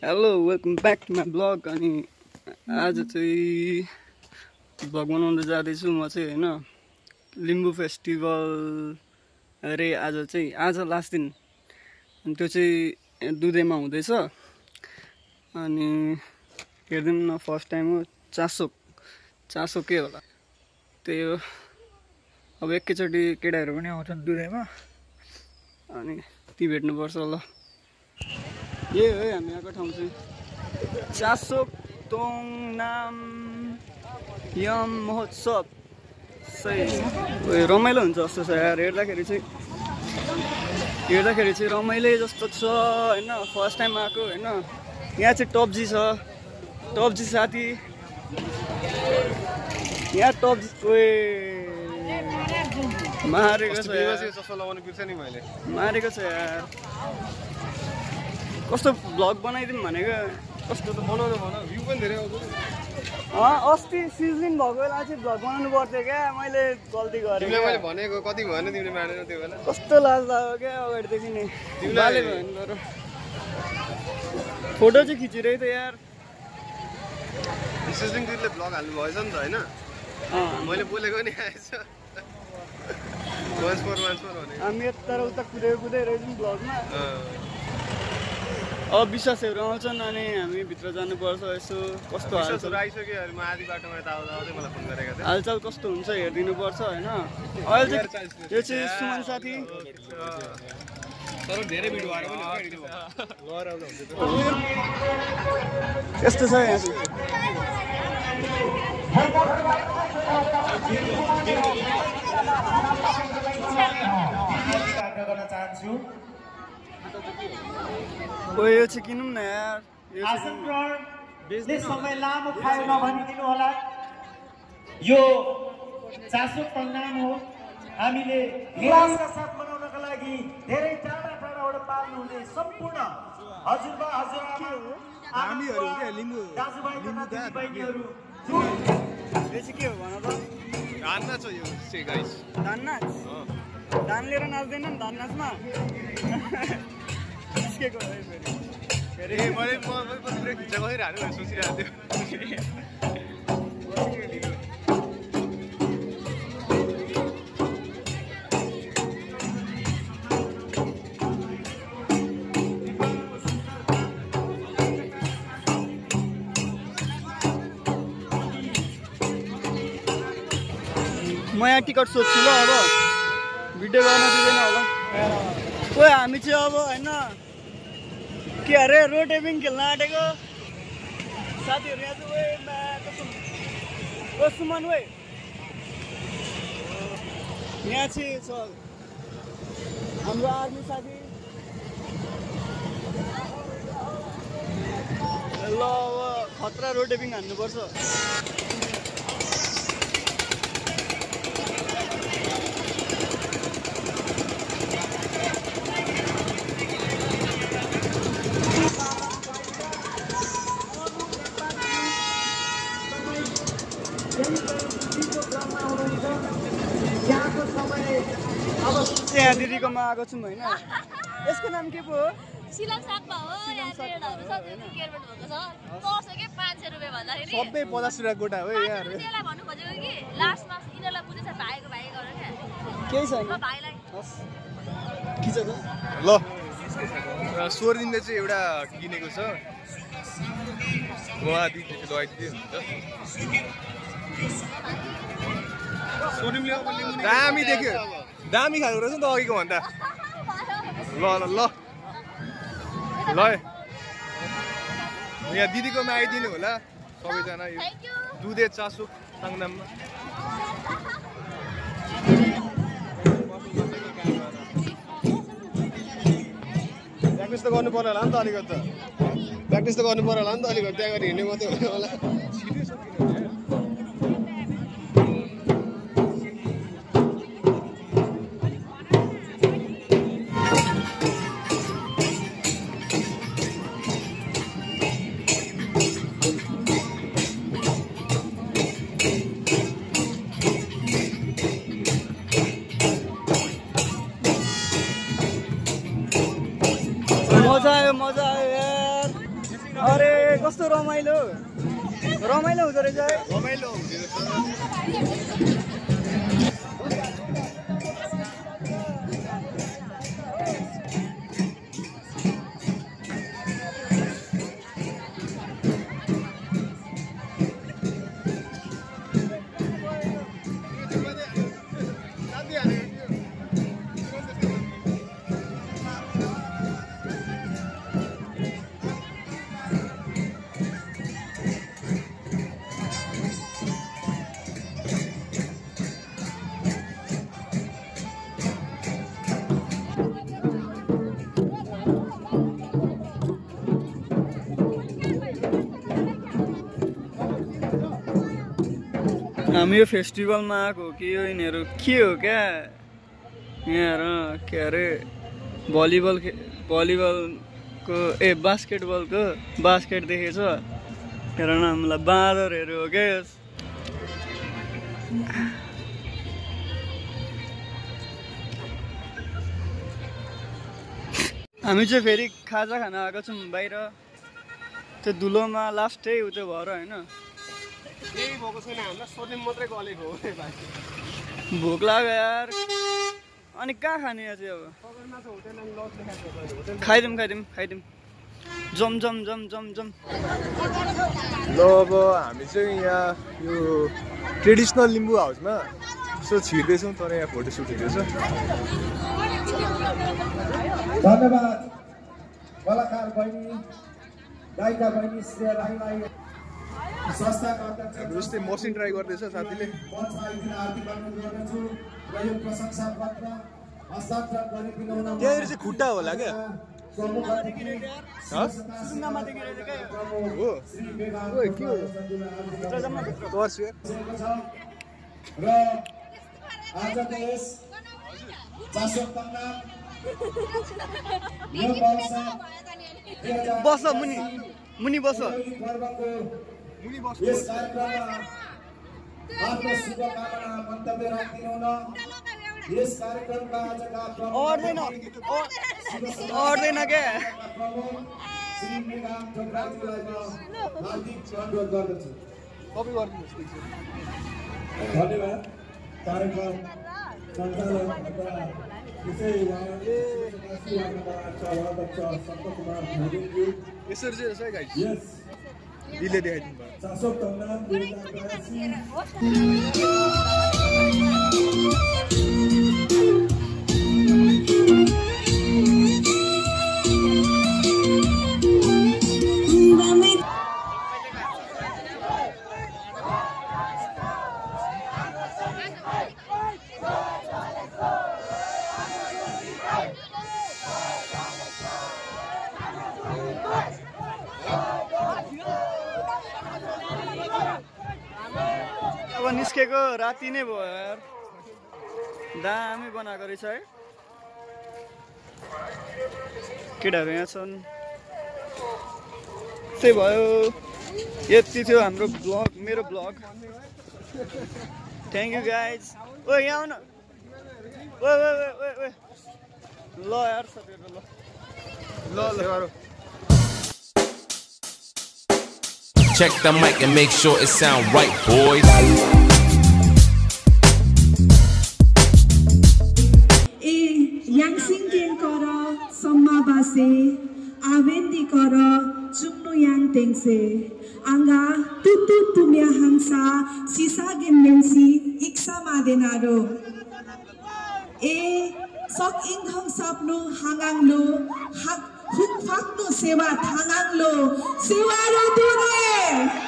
Hello welcome back to my blog. अनि आज चाहिँ ब्लग बनाउँदै जाँदैछु म चाहिँ होइन। लिम्बू फेस्टिभल अरे आज लास्ट दिन, अनि त्यो चाहिँ दुधेमा हुँदैछ। अनि हेर्दिउँ न, फर्स्ट टाइम हो। चासो के होला त्यही हो। अब एकैचोटि केटाहरू पनि आउँछन् दुधेमा, अनि ती भेट्नुपर्छ ल। यही हो हामी आएको ठाउँ चाहिँ चासोक तोङनाम यम महोत्सव। सही रमाइलो हुन्छ जस्तो छ यार। हेर्दाखेरि चाहिँ रमाइलो जस्तो छ होइन। फर्स्ट टाइम आएको होइन। यहाँ चाहिँ टपजी छ, टपजी साथी यहाँ टपजी मारेको छ यार। कस्तो भ्लग बनाइदिउँ भनेको, कस्तो त बनाउनु भन। भ्यू पनि धेरै आउँछ। अस्ति सिजनिङ भएको बेला चाहिँ भ्लग बनाउनु पर्थ्यो क्या, मैले गल्ती गरेँ। मैले भनेको कति भएन, तिमीले मानेन त्यो बेला। कस्तो लाज लाग्यो क्या अगाडिदेखि नै। तिमीले भयो नि, तर फोटो चाहिँ खिचिरहेको थियो यार। सिजनिङ दिदीले भ्लग हाल्नु भएछ नि त होइन। मैले बोलेको नि आएछ। हामी यता र उता कुदै रहेछौँ भ्लगमा। अब विश्वासहरू आउँछन् अनि हामी भित्र जानुपर्छ। यसो कस्तो हालचाल आइसक्यो। म आधी बाटोमा यता आउँदै मलाई फोन गरेको थिएँ। हालचाल कस्तो हुन्छ हेरिदिनु पर्छ होइन। अहिले चाहिँ यो चाहिँ सुमन साथी। तर धेरै भिडियो आएर पनि यस्तो छ यहाँ चाहिँ। यो चाहिँ किनौँ न यार। समय लामो खायो नभनिदिनु होला। यो चासो तोङनाम हो। हामीले उल्लासका साथ मनाउनका लागि धेरै टाढा टाढाबाट पाल्नु हुने सम्पूर्ण हजुरबा हजुरआमा हामीहरू के लिम्बू दाजुभाइ तथा दिदीबहिनीहरू। यो चाहिँ के हो भन त? धान नाच हो यो चाहिँ गाइस। धान नाच? धान लिएर नाच्दैन नि धान नाचमा? निस्केको है फेरि। मैले पनि खिच्चा गरिरहनु भनेर सोचिरहेको थियो। म यहाँ टिकट सोध्छु ल। अब भिडियो गर्न दिँदैन होला। खोइ हामी चाहिँ अब होइन के अरे रोटेपिङ खेल्न आँटेको साथीहरू यहाँ चाहिँ सुमन वे यहाँ चाहिँ छ हाम्रो आर्मी साथी। ल अब खतरा रोटेपिङ हान्नुपर्छ। यहाँ दिदीकोमा आएको छौँ होइन। यसको नाम के पो हो? सबै 50 रुपियाँ गोटा हो यार। केही छैन खिच त ल। स्वर्दिनले चाहिँ एउटा किनेको छ। उहाँ दिदीले लगाइदिँदै हुन्छ। दामी देख्यो, दामी खालको रहेछ नि त अघिको भन्दा। ल ल ल ल यहाँ दिदीकोमा आइदिनु होला सबैजना। यो दुधे चासो तोङनाममा। प्र्याक्टिस त गर्नु पर्यो होला नि त अलिकति त। प्र्याक्टिस त गर्नु पर्यो होला नि त अलिकति। त्यहाँ गएर हिँड्ने मात्रै हुने होला। मजा आयो यार। अरे कस्तो रमाइलो रमाइलो हुँदो रहेछ है रमाइलो हुँदो रहेछ हामी यो फेस्टिभलमा आएको हो कि यो यिनीहरू के हो क्या यहाँ के अरे भलिबलको बास्केटबलको बास्केट देखेछ हेर न हामीलाई बाँदरहरू हो क्या हामी चाहिँ फेरि खाजा खान आएको छौँ बाहिर त्यो धुलोमा लास्टै उ त्यो भएर होइन केही भएको छैन हामीलाई सोध्ने मात्रै गलेको हो भाइ भोक लाग्यो यार अनि कहाँ खाने यहाँ चाहिँ अब खाइदिउँ जम ल अब हामी चाहिँ यहाँ यो ट्रेडिसनल लिम्बू हाउसमा यसो छिर्दैछौँ तर यहाँ फोटोसुट हुँदैछ धन्यवाद कलाकार बहिनी गायिका बहिनी श्रेया राईलाई संस्थाका अध्यक्ष जस्तै मसिन ट्राई गर्दैछ साथीले हार्दिक अनुरोध गर्दछु र यो प्रशंसा पत्र हस्ताक्षर गरिदिनुहुन त्यहाँनिर चाहिँ खुट्टा होला क्या प्रमुख अतिथि हो ओए के हो तर्स्यो र आजको यस चासो तङ्गाम यो वर्ष बस मुनि बस पर्वको यस कार्यक्रममा आफ्नो शुभकामना मन्तव्य राखिदिनुहुन यस कार्यक्रमका आजका अड्दैन क्या प्रमुख श्री मेघाम ढोक्राजीलाई म हार्दिक अनुरोध गर्दछु धन्यवाद कार्यक्रम सञ्चालन यसरी चाहिँ रहेछ है गाइस दिले देखाइदिनु भयो चासो तङ्गाम 2082 अब निस्केको राति नै भयो यार दामी बनाएको रहेछ है केटाहरू यहाँ छन् त्यही भयो यति थियो हाम्रो ब्लग मेरो ब्लग थ्याङ्क यू गाइज ओ यहाँ आउन ओ ल यार साथीहरू ल Check the mic and make sure it sound right, boys. E yang singing kara samma base avendi kara chungno yang tengse anga tutu tumya hangsa sisa genmensi iksa madenaro e sok inghang sapno hanganglo hak huk fakno sewa thanganglo sewa ro dure